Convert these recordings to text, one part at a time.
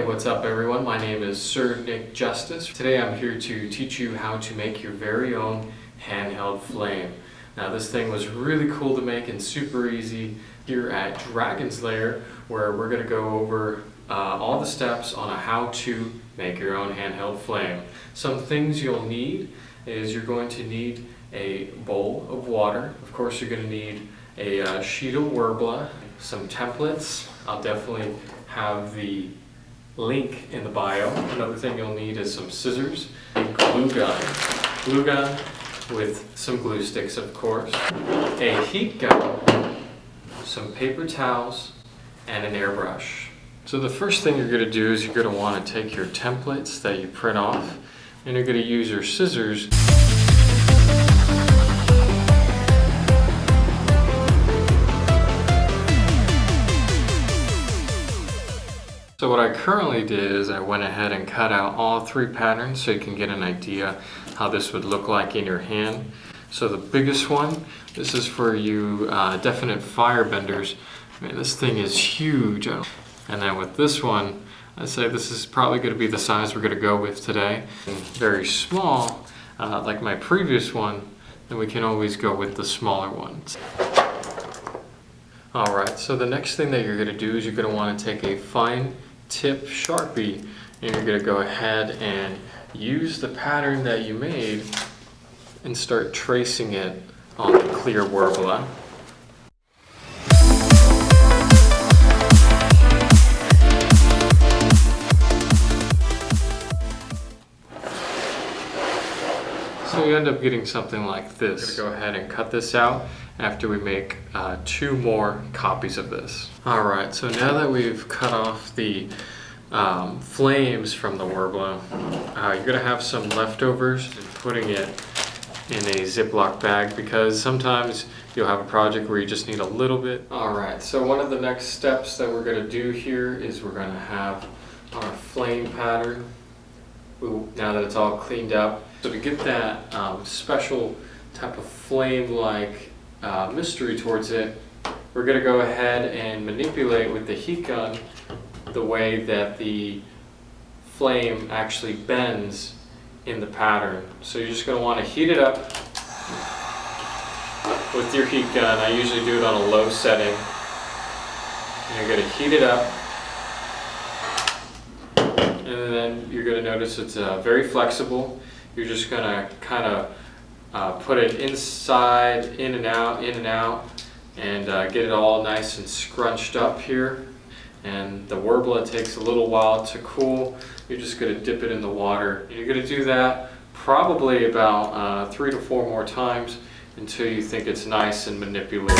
what's up everyone? My name is Sir Nick Justice. Today I'm here to teach you how to make your very own handheld flame. Now this thing was really cool to make and super easy here at Dragons Lair, where we're going to go over all the steps on how to make your own handheld flame. Some things you'll need is you're going to need a bowl of water. Of course you're going to need a sheet of Worbla, some templates. I'll definitely have the link in the bio. Another thing you'll need is some scissors, a glue gun with some glue sticks of course, a heat gun, some paper towels, and an airbrush. So the first thing you're going to do is you're going to want to take your templates that you print off and you're going to use your scissors. So what I currently did is I went ahead and cut out all three patterns so you can get an idea how this would look like in your hand. So the biggest one, this is for you definite firebenders. Man, this thing is huge. And then with this one, I say this is probably going to be the size we're going to go with today. Very small, like my previous one, then we can always go with the smaller ones. Alright, so the next thing that you're going to do is you're going to want to take a fine tip Sharpie and you're going to go ahead and use the pattern that you made and start tracing it on the clear Worbla. So you end up getting something like this. Go ahead and cut this out after we make 2 more copies of this. Alright, so now that we've cut off the flames from the Worbla, you're going to have some leftovers and putting it in a Ziploc bag because sometimes you'll have a project where you just need a little bit. Alright, so one of the next steps that we're going to do here is we're going to have our flame pattern now that it's all cleaned up. So to get that special type of flame-like mystery towards it, we're going to go ahead and manipulate with the heat gun the way that the flame actually bends in the pattern. So you're just going to want to heat it up with your heat gun. I usually do it on a low setting. And you're going to heat it up. And then you're going to notice it's very flexible. You're just going to kind of put it inside, in and out, and get it all nice and scrunched up here. And the Worbla takes a little while to cool. You're just going to dip it in the water. And you're going to do that probably about 3 to 4 more times until you think it's nice and manipulated.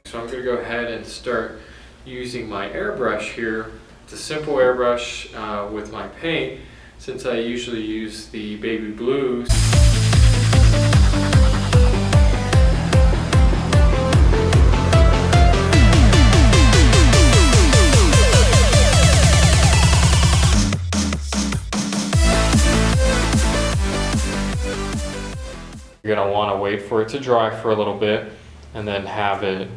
So I'm going to go ahead and start using my airbrush here. It's a simple airbrush with my paint, since I usually use the baby blues. You're going to want to wait for it to dry for a little bit and then have it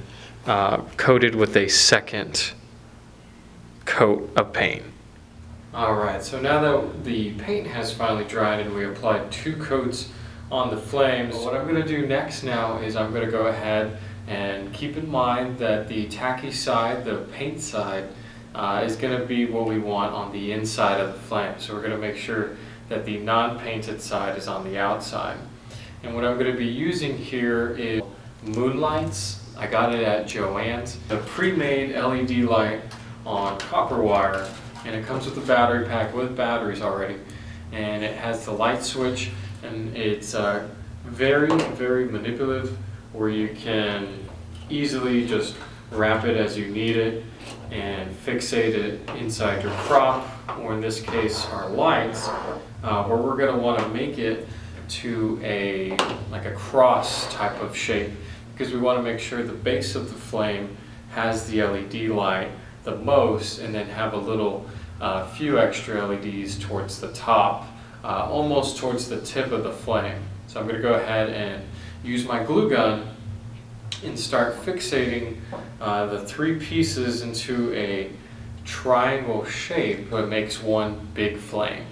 coated with a second coat of paint. Alright, so now that the paint has finally dried and we applied 2 coats on the flames, what I'm going to do next now is I'm going to go ahead and keep in mind that the tacky side, the paint side, is going to be what we want on the inside of the flame. So we're going to make sure that the non-painted side is on the outside. And what I'm going to be using here is Moonlights. I got it at Joann's. A pre-made LED light on copper wire, and it comes with a battery pack with batteries already. And it has the light switch, and it's very, very manipulative, where you can easily just wrap it as you need it and fixate it inside your prop, or in this case our lights, where we're going to want to make it to like a cross type of shape, because we want to make sure the base of the flame has the LED light, the most, and then have a little few extra LEDs towards the top, almost towards the tip of the flame. So I'm going to go ahead and use my glue gun and start fixating the 3 pieces into a triangle shape so it makes one big flame.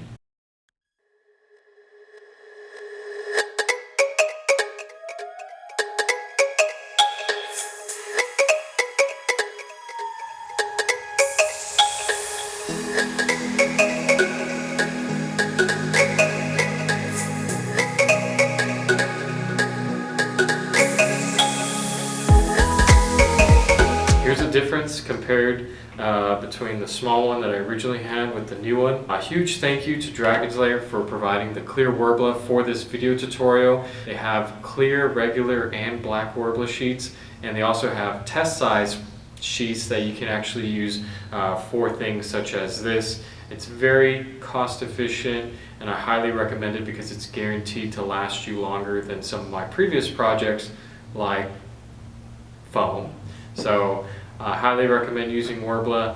Here's a difference compared between the small one that I originally had with the new one. A huge thank you to Dragons Lair for providing the clear Worbla for this video tutorial. They have clear, regular, and black Worbla sheets, and they also have test size sheets that you can actually use for things such as this. It's very cost efficient, and I highly recommend it because it's guaranteed to last you longer than some of my previous projects like foam. So I highly recommend using Worbla.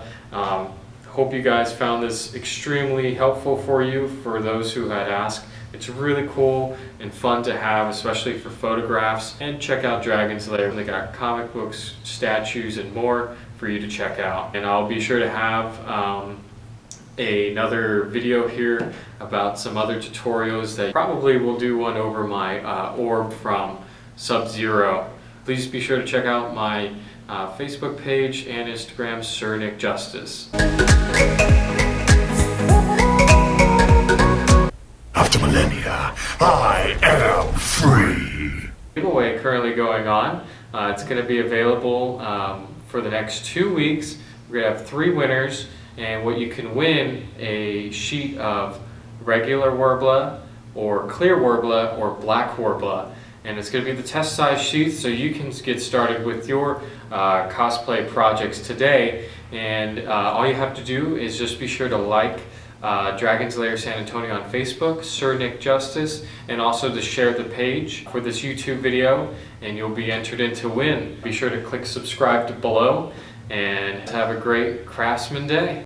Hope you guys found this extremely helpful for you, for those who had asked. It's really cool and fun to have, especially for photographs. And check out Dragons Lair. They got comic books, statues, and more for you to check out. And I'll be sure to have another video here about some other tutorials that probably will do one over my orb from Sub-Zero. Please be sure to check out my Facebook page and Instagram, Sir Nick Justice. After millennia, I am free. Giveaway currently going on. It's going to be available for the next 2 weeks. We're going to have 3 winners, and what you can win a sheet of regular Worbla, or clear Worbla, or black Worbla. And it's going to be the test size sheet, so you can get started with your cosplay projects today. And all you have to do is just be sure to like Dragons Lair San Antonio on Facebook, Sir Nick Justice, and also to share the page for this YouTube video, and you'll be entered in to win. Be sure to click subscribe below, and have a great Craftsman Day.